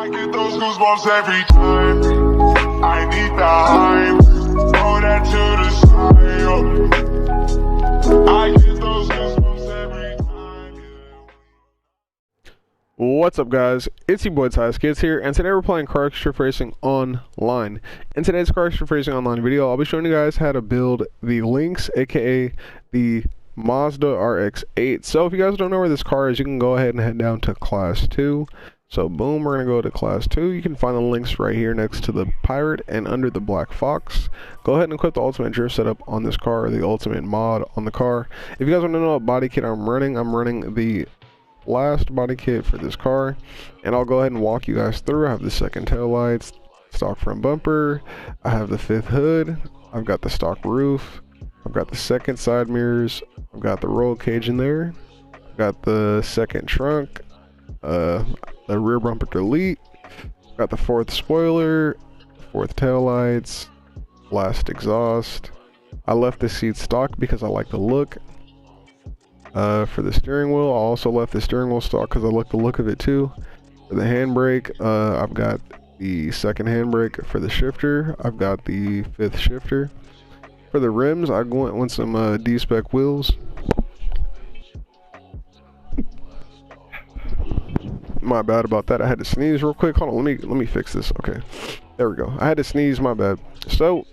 I get those goosebumps every time. I need the hype. Throw that to the side. I get those goosebumps every time. What's up, guys? It's your boy Ty Skids here, and today we're playing CarX Drift Racing Online. In today's CarX Drift Racing Online video, I'll be showing you guys how to build the Lynx, aka the Mazda RX-8. So if you guys don't know where this car is, you can go ahead and head down to Class 2. So boom, we're going to go to Class 2. You can find the Lynx right here next to the Pirate and under the Black Fox. Go ahead and equip the ultimate drift setup on this car, or the ultimate mod on the car. If you guys want to know what body kit I'm running the last body kit for this car, and I'll go ahead and walk you guys through. I have the second tail lights, stock front bumper, I have the fifth hood, I've got the stock roof, I've got the second side mirrors, I've got the roll cage in there, I've got the second trunk, the rear bumper delete, I've got the fourth spoiler, fourth tail lights, last exhaust. I left the seat stock because I like the look. For the steering wheel, I also left the steering wheel stock because I like the look of it too. For the handbrake, I've got the second handbrake. For the shifter, I've got the fifth shifter. For the rims, I went with some D-spec wheels. My bad about that. I had to sneeze real quick. Hold on, let me fix this. Okay, there we go. I had to sneeze. My bad. So,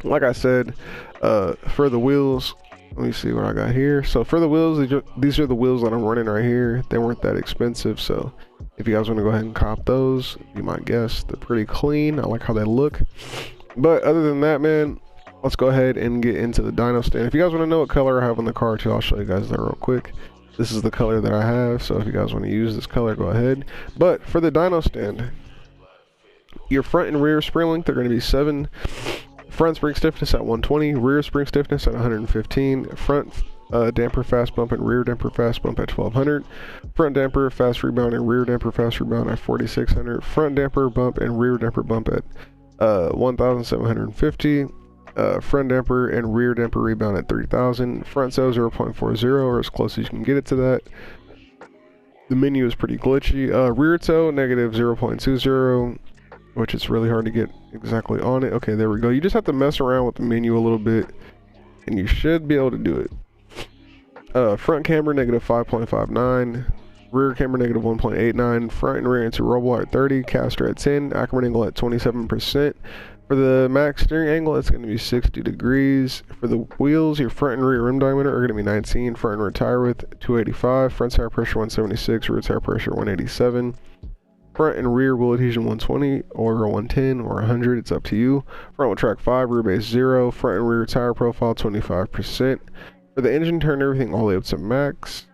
like I said, for the wheels, let me see what I got here. So for the wheels, these are the wheels that I'm running right here. They weren't that expensive, so if you guys want to go ahead and cop those, you might guess they're pretty clean. I like how they look. But other than that, man, let's go ahead and get into the dyno stand. If you guys want to know what color I have on the car too, I'll show you guys that real quick. This is the color that I have, so if you guys want to use this color, go ahead. But for the dyno stand, your front and rear spring length are going to be 7. Front spring stiffness at 120, rear spring stiffness at 115, front damper fast bump and rear damper fast bump at 1200, front damper fast rebound and rear damper fast rebound at 4600, front damper bump and rear damper bump at 1750, front damper and rear damper rebound at 3000, front sail 0.40 or as close as you can get it to that. The menu is pretty glitchy. Rear toe negative 0.20, which is really hard to get exactly on it. Okay, there we go. You just have to mess around with the menu a little bit and you should be able to do it. Front camera negative 5.59, rear camera negative 1.89, front and rear anti-roll at 30, caster at 10, Ackerman angle at 27%. For the max steering angle, it's going to be 60 degrees. For the wheels, your front and rear rim diameter are going to be 19, front and rear tire width 285, front tire pressure 176, rear tire pressure 187. Front and rear wheel adhesion 120 or 110 or 100, it's up to you. Front wheel track 5, rear base 0, front and rear tire profile 25%. For the engine, turn everything all the way up to max.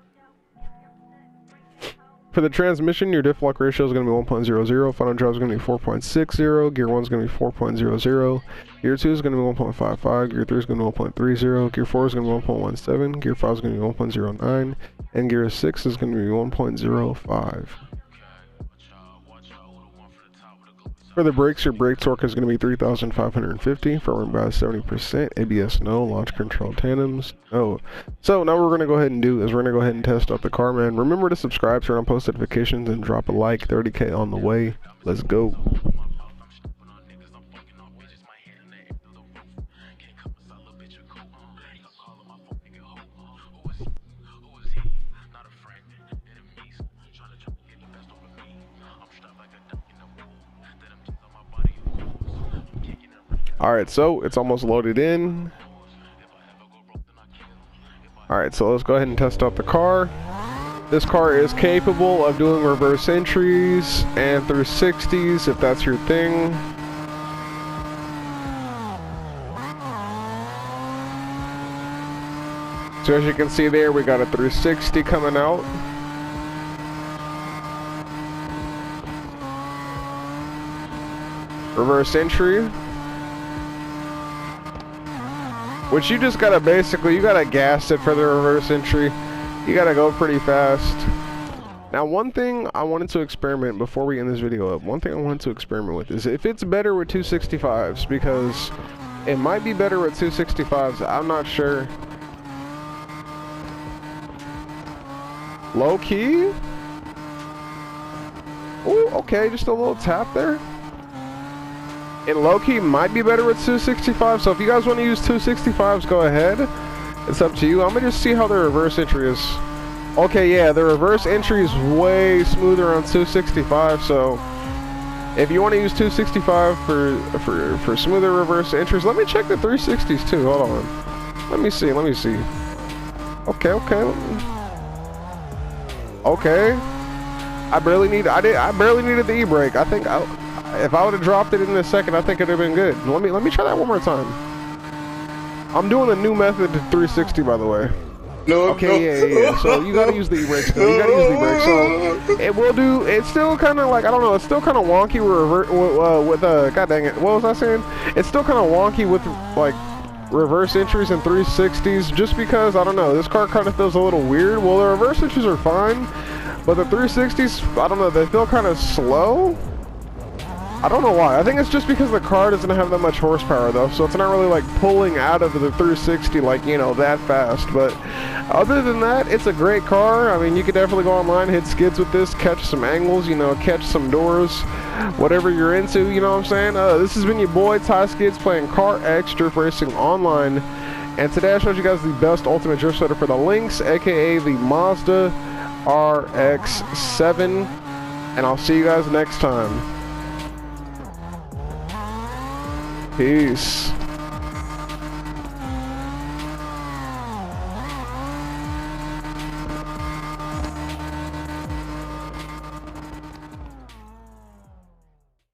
For the transmission, your diff lock ratio is going to be 1.00, final drive is going to be 4.60, gear 1 is going to be 4.00, gear 2 is going to be 1.55, gear 3 is going to be 1.30, gear 4 is going to be 1.17, gear 5 is going to be 1.09, and gear 6 is going to be 1.05. For the brakes, your brake torque is going to be 3,550, front rim bias 70%, ABS no, launch control tandems no. So now what we're going to go ahead and do is we're going to go ahead and test out the car, man. Remember to subscribe, turn on post notifications, and drop a like. 30K on the way. Let's go. Alright, so it's almost loaded in. Alright, so let's go ahead and test out the car. This car is capable of doing reverse entries and through 60s if that's your thing. So as you can see there, we got a 360 coming out. Reverse entry. Which you just gotta basically, you gotta gas it for the reverse entry. You gotta go pretty fast. Now one thing I wanted to experiment before we end this video up, one thing I wanted to experiment with is if it's better with 265s, because it might be better with 265s, I'm not sure. Low key? Ooh, okay, just a little tap there. And low-key might be better with 265, so if you guys want to use 265s, go ahead. It's up to you. I'm going to just see how the reverse entry is. Okay, yeah, the reverse entry is way smoother on 265, so if you want to use 265 for smoother reverse entries, let me check the 360s too. Hold on. Let me see. Okay. Okay. I barely needed the e-brake. I think if I would have dropped it in a second, I think it'd have been good. Let me try that one more time. I'm doing a new method to 360, by the way. No. Okay, yeah. So you gotta use the e-brake still. You gotta use the e-brake. So it will do. It's still kind of like, I don't know. It's still kind of wonky with God dang it. What was I saying? It's still kind of wonky with like reverse entries and 360s, just because I don't know. This car kind of feels a little weird. Well, the reverse entries are fine, but the 360s, I don't know. They feel kind of slow. I don't know why. I think it's just because the car doesn't have that much horsepower though, so it's not really like pulling out of the 360 like, you know, that fast. But other than that, it's a great car. I mean, you could definitely go online, hit skids with this, catch some angles, you know, catch some doors, whatever you're into, you know what I'm saying? This has been your boy Ty Skids playing CarX Drift Racing online, and today I showed you guys the best ultimate drift setup for the Lynx, aka the Mazda RX-7, and I'll see you guys next time. Peace.